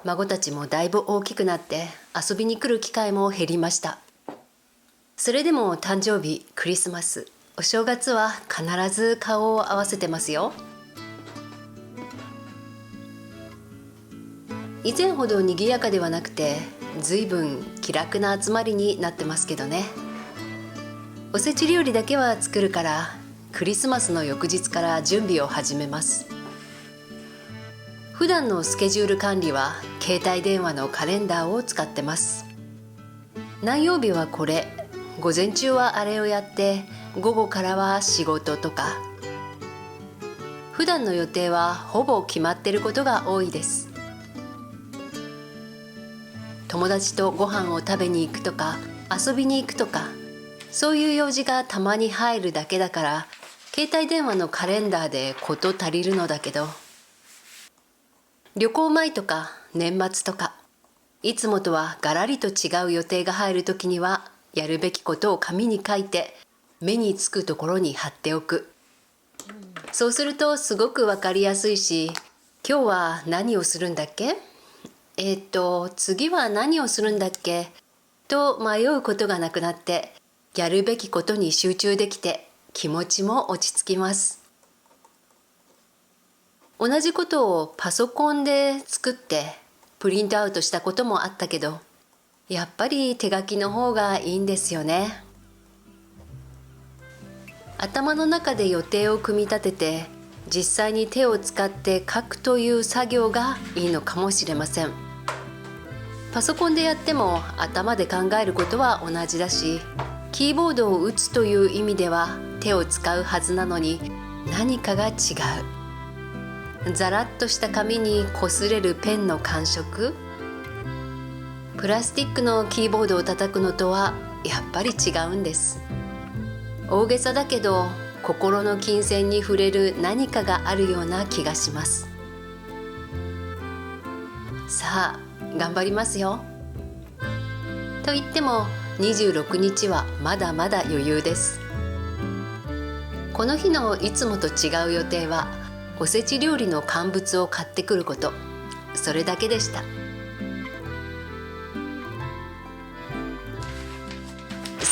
孫たちもだいぶ大きくなって遊びに来る機会も減りました。それでも誕生日、クリスマス、お正月は必ず顔を合わせてますよ。以前ほど賑やかではなくて、随分気楽な集まりになってますけどね。おせち料理だけは作るから、クリスマスの翌日から準備を始めます。普段のスケジュール管理は携帯電話のカレンダーを使ってます。何曜日はこれ、午前中はあれをやって、午後からは仕事とか。普段の予定はほぼ決まっていることが多いです。友達とご飯を食べに行くとか、遊びに行くとか、そういう用事がたまに入るだけだから、携帯電話のカレンダーで事足りるのだけど、旅行前とか年末とか、いつもとはガラリと違う予定が入るときには、やるべきことを紙に書いて、目につくところに貼っておく。そうするとすごくわかりやすいし、今日は何をするんだっけ？次は何をするんだっけ？と迷うことがなくなって、やるべきことに集中できて、気持ちも落ち着きます。同じことをパソコンで作ってプリントアウトしたこともあったけど、やっぱり手書きの方がいいんですよね。頭の中で予定を組み立てて、実際に手を使って書くという作業がいいのかもしれません。パソコンでやっても頭で考えることは同じだし、キーボードを打つという意味では手を使うはずなのに何かが違う。ザラッとした紙に擦れるペンの感触、プラスチックのキーボードを叩くのとはやっぱり違うんです。大げさだけど心の金銭に触れる何かがあるような気がします。さあ頑張りますよ。と言っても26日はまだまだ余裕です。この日のいつもと違う予定はおせち料理の乾物を買ってくること、それだけでした。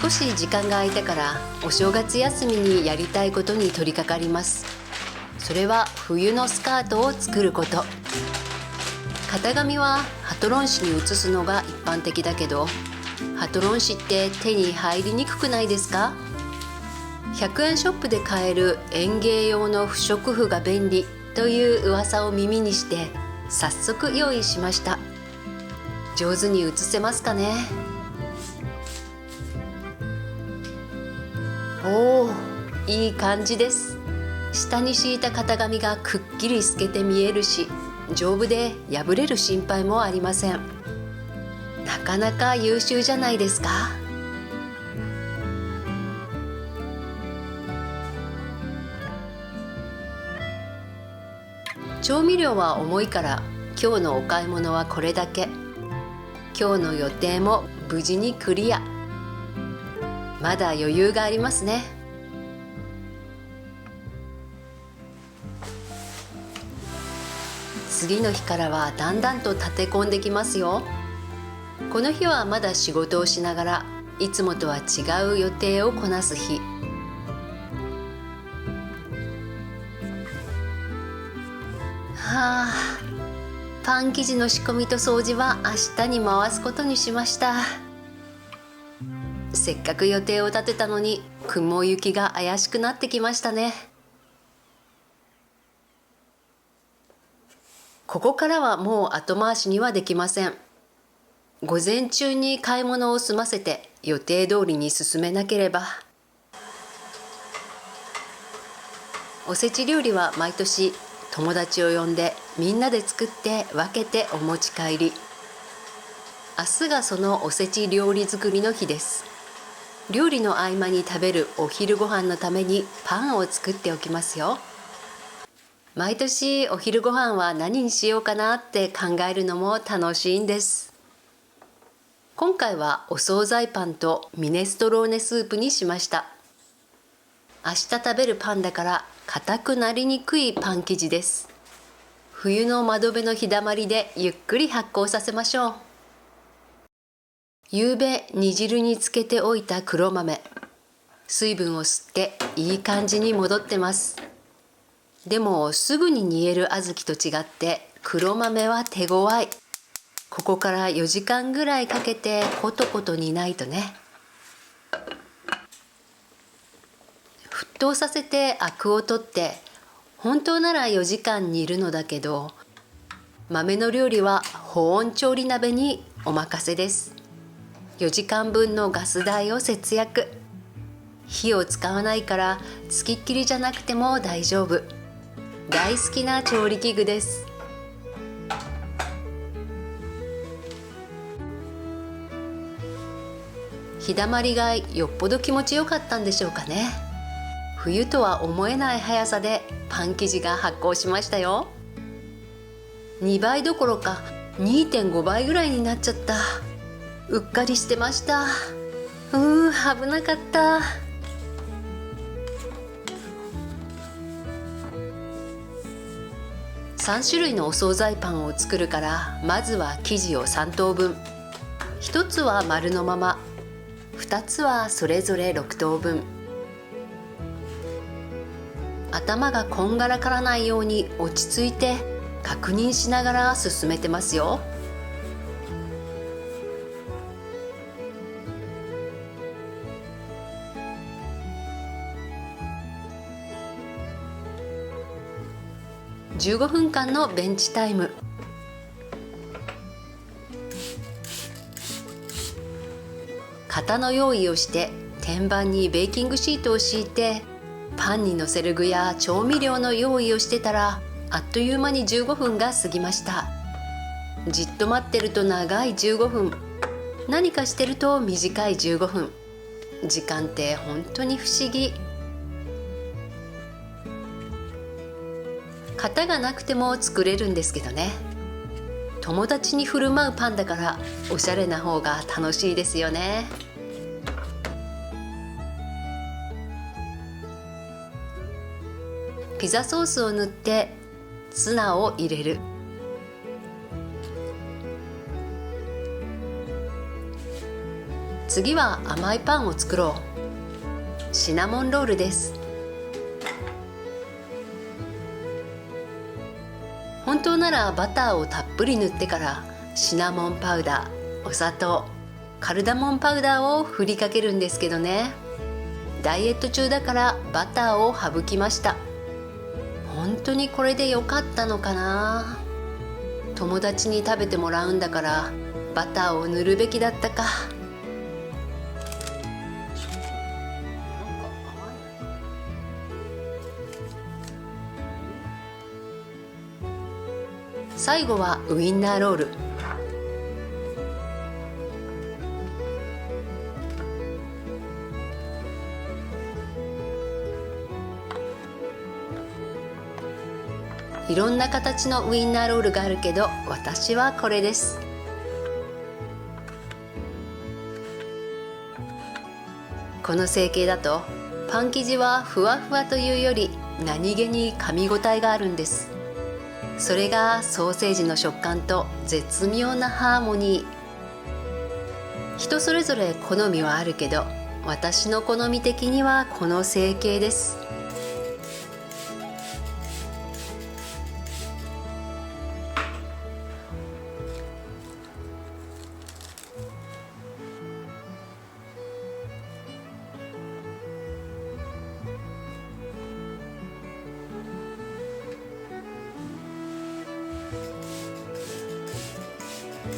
少し時間が空いてからお正月休みにやりたいことに取り掛かります。それは冬のスカートを作ること。型紙はハトロン紙に写すのが一般的だけど、ハトロン紙って手に入りにくくないですか？100円ショップで買える園芸用の不織布が便利という噂を耳にして早速用意しました。上手に写せますかね？おー、いい感じです。下に敷いた型紙がくっきり透けて見えるし、丈夫で破れる心配もありません。なかなか優秀じゃないですか。調味料は重いから今日のお買い物はこれだけ。今日の予定も無事にクリア。まだ余裕がありますね。次の日からはだんだんと立て込んできますよ。この日はまだ仕事をしながらいつもとは違う予定をこなす日。はあ、パン生地の仕込みと掃除は明日に回すことにしました。せっかく予定を立てたのに雲行きが怪しくなってきましたね。ここからはもう後回しにはできません。午前中に買い物を済ませて予定通りに進めなければ。おせち料理は毎年友達を呼んでみんなで作って分けてお持ち帰り。明日がそのおせち料理作りの日です。料理の合間に食べるお昼ご飯のためにパンを作っておきますよ。毎年お昼ご飯は何にしようかなって考えるのも楽しいんです。今回はお惣菜パンとミネストローネスープにしました。明日食べるパンだから硬くなりにくいパン生地です。冬の窓辺の日だまりでゆっくり発酵させましょう。夕べ煮汁につけておいた黒豆、水分を吸っていい感じに戻ってます。でもすぐに煮える小豆と違って黒豆は手強い。ここから4時間ぐらいかけてコトコト煮ないとね。沸騰させてアクを取って、本当なら4時間煮るのだけど、豆の料理は保温調理鍋にお任せです。4時間分のガス代を節約。火を使わないからつきっきりじゃなくても大丈夫。大好きな調理器具です。日だまりがよっぽど気持ちよかったんでしょうかね。冬とは思えない速さでパン生地が発酵しましたよ。2倍どころか 2.5 倍ぐらいになっちゃった。うっかりしてました。危なかった。3種類のお惣菜パンを作るから、まずは生地を3等分。1つは丸のまま、2つはそれぞれ6等分。頭がこんがらからないように落ち着いて確認しながら進めてますよ。15分間のベンチタイム。型の用意をして天板にベーキングシートを敷いて、パンにのせる具や調味料の用意をしてたら、あっという間に15分が過ぎました。じっと待ってると長い15分、何かしてると短い15分。時間って本当に不思議。型がなくても作れるんですけどね。友達に振る舞うパンだからおしゃれな方が楽しいですよね。ピザソースを塗ってツナを入れる。次は甘いパンを作ろう。シナモンロールです。本当ならバターをたっぷり塗ってからシナモンパウダー、お砂糖、カルダモンパウダーを振りかけるんですけどね。ダイエット中だからバターを省きました。本当にこれで良かったのかな。友達に食べてもらうんだからバターを塗るべきだったか。最後はウインナーロール。いろんな形のウインナーロールがあるけど、私はこれです。この成形だとパン生地はふわふわというより何気に噛み応えがあるんです。それがソーセージの食感と絶妙なハーモニー。人それぞれ好みはあるけど、私の好み的にはこの成形です。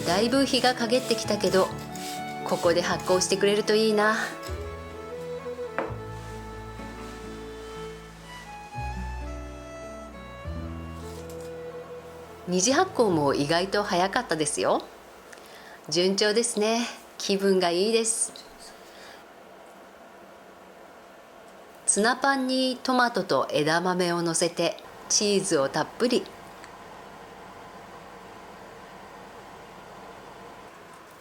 だいぶ日が陰ってきたけど、ここで発酵してくれるといいな。二次発酵も意外と早かったですよ。順調ですね。気分がいいです。ツナパンにトマトと枝豆をのせてチーズをたっぷり。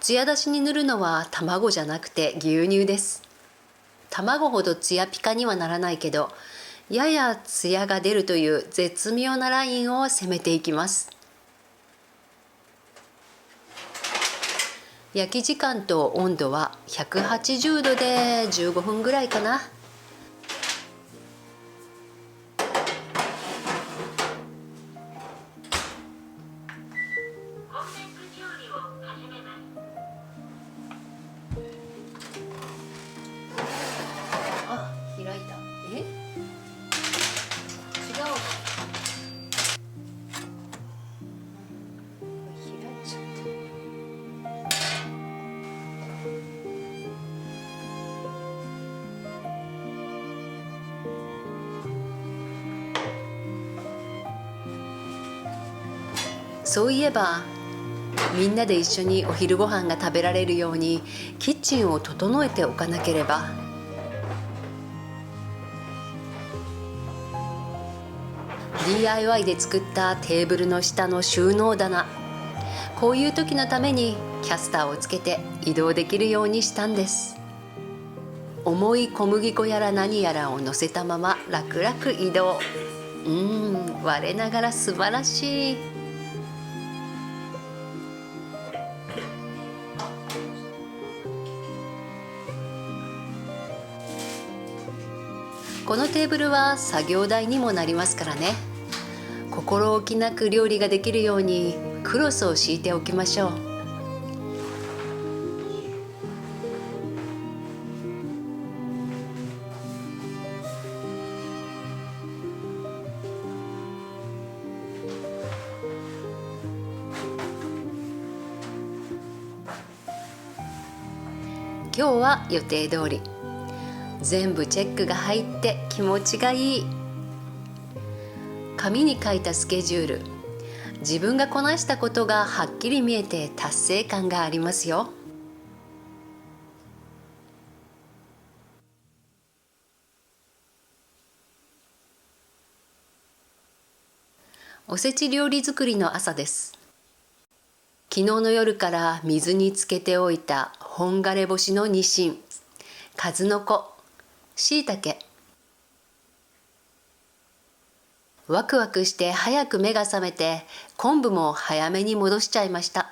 艶出しに塗るのは卵じゃなくて牛乳です。卵ほど艶ピカにはならないけど、ややツヤが出るという絶妙なラインを攻めていきます。焼き時間と温度は180度で15分ぐらいかな。あ、開いた。違う。開いちゃった。そういえばみんなで一緒にお昼ご飯が食べられるようにキッチンを整えておかなければ。DIY で作ったテーブルの下の収納棚、こういう時のためにキャスターをつけて移動できるようにしたんです。重い小麦粉やら何やらを乗せたまま楽々移動。我ながら素晴らしい。このテーブルは作業台にもなりますからね。心置きなく料理ができるようにクロスを敷いておきましょう。今日は予定通り全部チェックが入って気持ちがいい。紙に書いたスケジュール、自分がこなしたことがはっきり見えて達成感がありますよ。おせち料理作りの朝です。昨日の夜から水につけておいた本枯れ干しのニシン、数の子、しいたけ。ワクワクして早く目が覚めて昆布も早めに戻しちゃいました。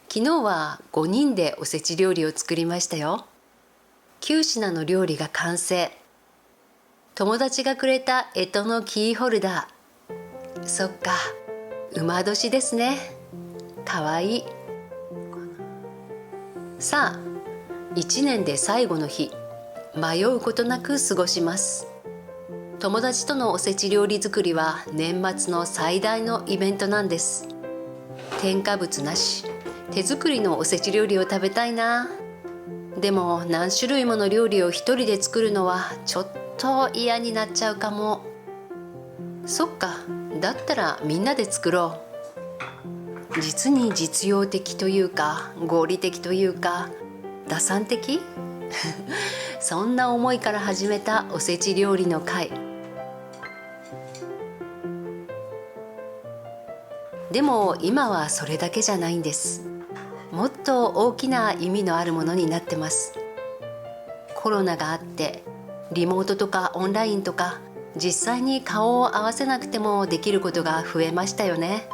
昨日は5人でおせち料理を作りましたよ。9品の料理が完成。友達がくれた干支のキーホルダー。そっか、馬年ですね。かわいい。さあ、1年で最後の日、迷うことなく過ごします。友達とのおせち料理作りは年末の最大のイベントなんです。添加物なし、手作りのおせち料理を食べたいな。でも何種類もの料理を一人で作るのはちょっと嫌になっちゃうかも。そっか、だったらみんなで作ろう。実に実用的というか合理的というか打算的そんな思いから始めたおせち料理の会。でも今はそれだけじゃないんです。もっと大きな意味のあるものになってます。コロナがあってリモートとかオンラインとか実際に顔を合わせなくてもできることが増えましたよね。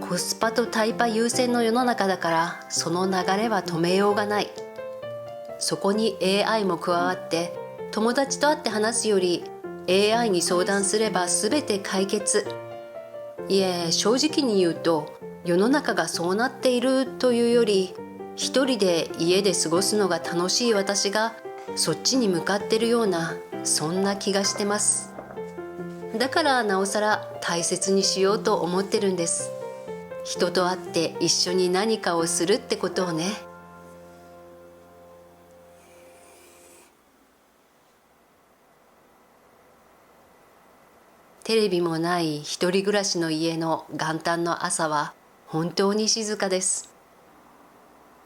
コスパとタイパ優先の世の中だからその流れは止めようがない。そこに AI も加わって友達と会って話すより AI に相談すれば全て解決。いえ、正直に言うと世の中がそうなっているというより一人で家で過ごすのが楽しい私がそっちに向かってるようなそんな気がしてます。だからなおさら大切にしようと思ってるんです。人と会って一緒に何かをするってことをね。テレビもない一人暮らしの家の元旦の朝は本当に静かです。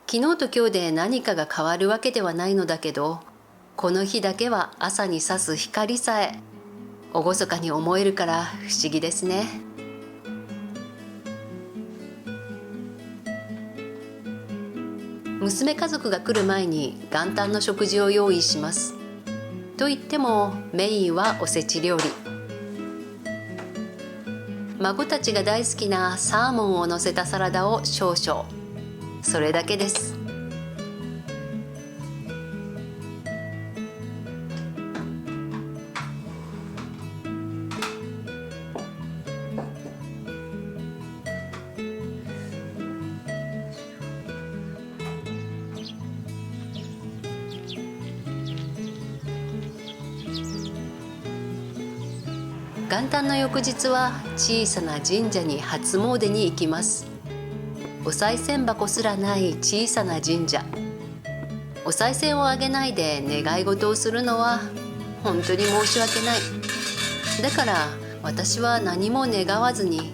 昨日と今日で何かが変わるわけではないのだけど、この日だけは朝に差す光さえ厳かに思えるから不思議ですね。娘家族が来る前に元旦の食事を用意します。と言ってもメインはおせち料理。孫たちが大好きなサーモンを乗せたサラダを少々。それだけです。元旦の翌日は小さな神社に初詣に行きます。お賽銭箱すらない小さな神社。お賽銭をあげないで願い事をするのは本当に申し訳ない。だから私は何も願わずに、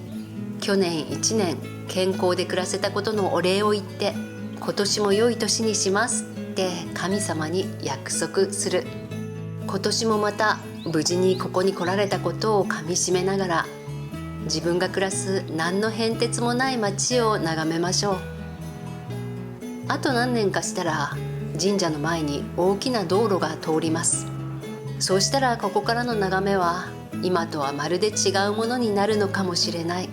去年1年健康で暮らせたことのお礼を言って、今年も良い年にしますって神様に約束する。今年もまた無事にここに来られたことをかみしめながら、自分が暮らす何の変哲もない街を眺めましょう。あと何年かしたら神社の前に大きな道路が通ります。そうしたらここからの眺めは今とはまるで違うものになるのかもしれない。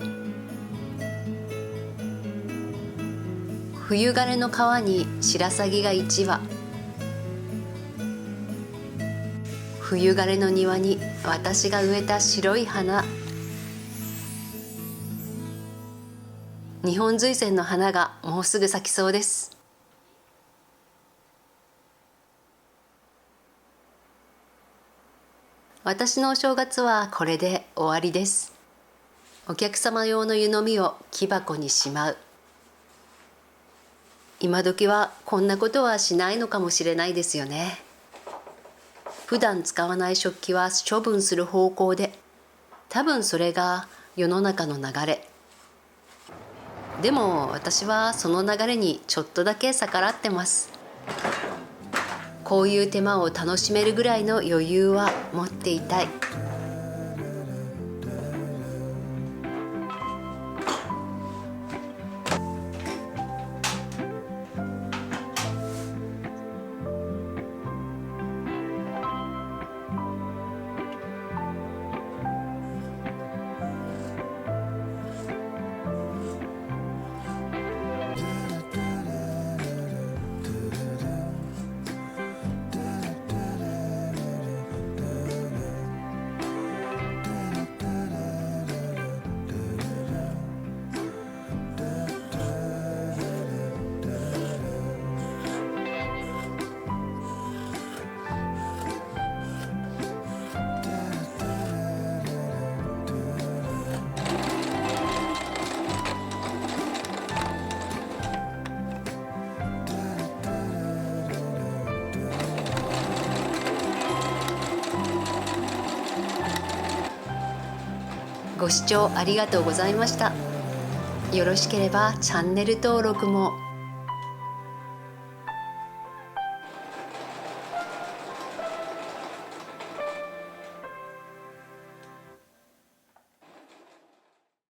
冬枯れの川に白鷺が1羽。冬枯れの庭に私が植えた白い花。日本瑞泉の花がもうすぐ咲きそうです。私のお正月はこれで終わりです。お客様用の湯飲みを木箱にしまう。今時はこんなことはしないのかもしれないですよね。普段使わない食器は処分する方向で、多分それが世の中の流れ。でも私はその流れにちょっとだけ逆らってます。こういう手間を楽しめるぐらいの余裕は持っていたい。ご視聴ありがとうございました。よろしければチャンネル登録も